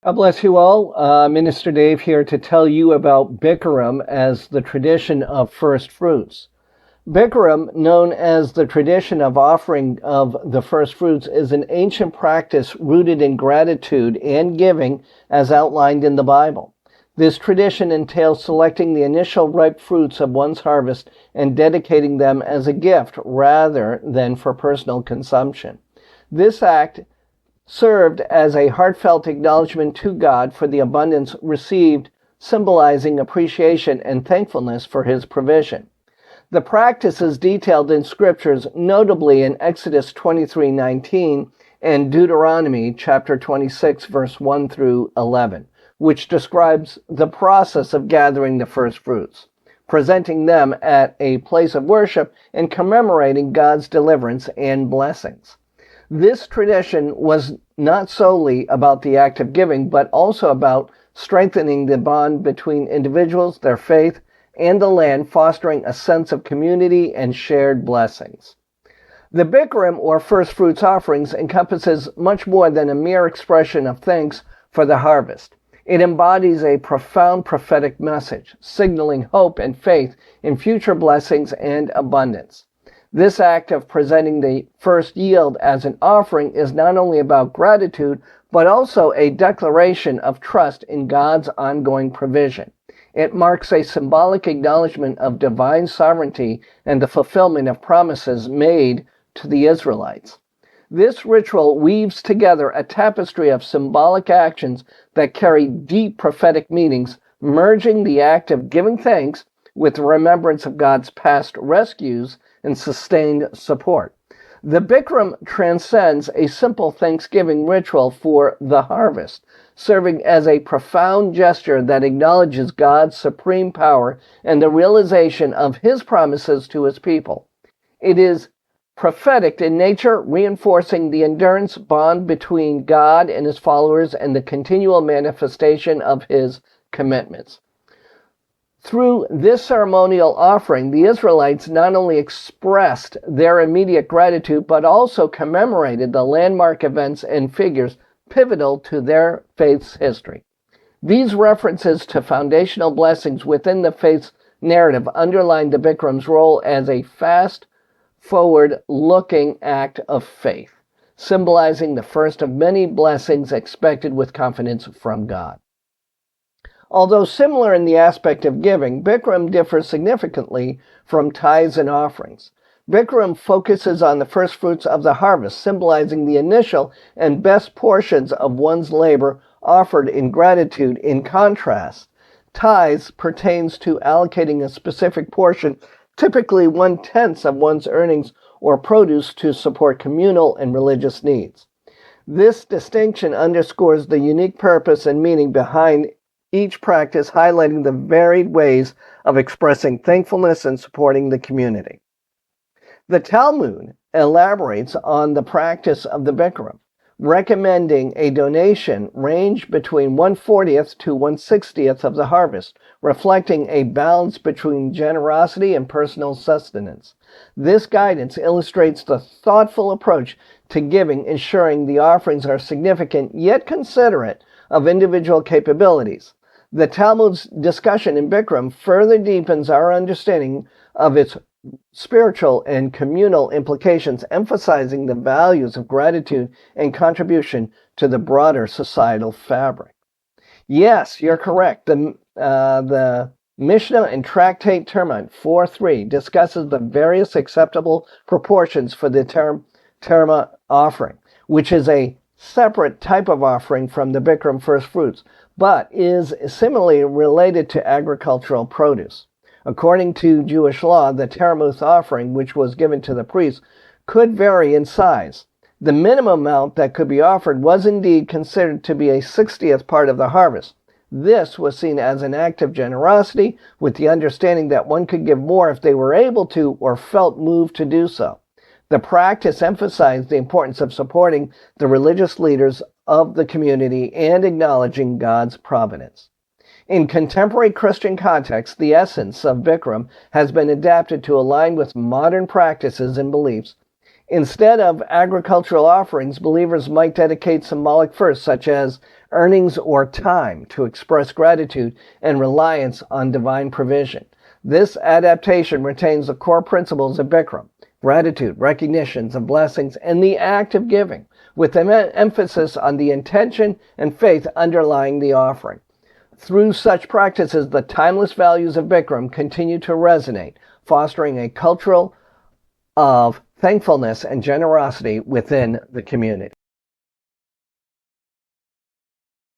God bless you all. Minister Dave here to tell you about Bikkurim as the tradition of first fruits. Bikkurim, known as the tradition of offering of the first fruits, is an ancient practice rooted in gratitude and giving as outlined in the Bible. This tradition entails selecting the initial ripe fruits of one's harvest and dedicating them as a gift rather than for personal consumption. This act served as a heartfelt acknowledgement to God for the abundance received, symbolizing appreciation and thankfulness for his provision. The practice is detailed in scriptures, notably in Exodus 23:19 and Deuteronomy chapter 26, verse 1 through 11, which describes the process of gathering the first fruits, presenting them at a place of worship, and commemorating God's deliverance and blessings. This tradition was not solely about the act of giving, but also about strengthening the bond between individuals, their faith, and the land, fostering a sense of community and shared blessings. The Bikkurim, or first fruits offerings, encompasses much more than a mere expression of thanks for the harvest. It embodies a profound prophetic message, signaling hope and faith in future blessings and abundance. This act of presenting the first yield as an offering is not only about gratitude, but also a declaration of trust in God's ongoing provision. It marks a symbolic acknowledgement of divine sovereignty and the fulfillment of promises made to the Israelites. This ritual weaves together a tapestry of symbolic actions that carry deep prophetic meanings, merging the act of giving thanks with remembrance of God's past rescues and sustained support. The Bikkurim transcends a simple Thanksgiving ritual for the harvest, serving as a profound gesture that acknowledges God's supreme power and the realization of his promises to his people. It is prophetic in nature, reinforcing the endurance bond between God and his followers and the continual manifestation of his commitments. Through this ceremonial offering, the Israelites not only expressed their immediate gratitude, but also commemorated the landmark events and figures pivotal to their faith's history. These references to foundational blessings within the faith's narrative underline the Bikkurim's role as a fast, forward-looking act of faith, symbolizing the first of many blessings expected with confidence from God. Although similar in the aspect of giving, Bikkurim differs significantly from tithes and offerings. Bikkurim focuses on the first fruits of the harvest, symbolizing the initial and best portions of one's labor offered in gratitude. In contrast, tithes pertains to allocating a specific portion, typically 1/10 of one's earnings or produce, to support communal and religious needs. This distinction underscores the unique purpose and meaning behind each practice, highlighting the varied ways of expressing thankfulness and supporting the community. The Talmud elaborates on the practice of the Bikkurim, recommending a donation range between 1/40th to 1/60th of the harvest, reflecting a balance between generosity and personal sustenance. This guidance illustrates the thoughtful approach to giving, ensuring the offerings are significant yet considerate of individual capabilities. The Talmud's discussion in Bikkurim further deepens our understanding of its spiritual and communal implications, emphasizing the values of gratitude and contribution to the broader societal fabric. Yes, you're correct. The Mishnah and Tractate Terma 4.3 discusses the various acceptable proportions for the Terma offering, which is a separate type of offering from the Bikkurim first fruits, but is similarly related to agricultural produce. According to Jewish law, the Teramuth offering, which was given to the priest, could vary in size. The minimum amount that could be offered was indeed considered to be a 60th part of the harvest. This was seen as an act of generosity, with the understanding that one could give more if they were able to or felt moved to do so. The practice emphasized the importance of supporting the religious leaders of the community and acknowledging God's providence. In contemporary Christian context, the essence of Bikkurim has been adapted to align with modern practices and beliefs. Instead of agricultural offerings, believers might dedicate symbolic firsts, such as earnings, or time to express gratitude and reliance on divine provision. This adaptation retains the core principles of Bikkurim: gratitude, recognitions of blessings, and the act of giving, with an emphasis on the intention and faith underlying the offering. Through such practices, the timeless values of Bikkurim continue to resonate, fostering a culture of thankfulness and generosity within the community.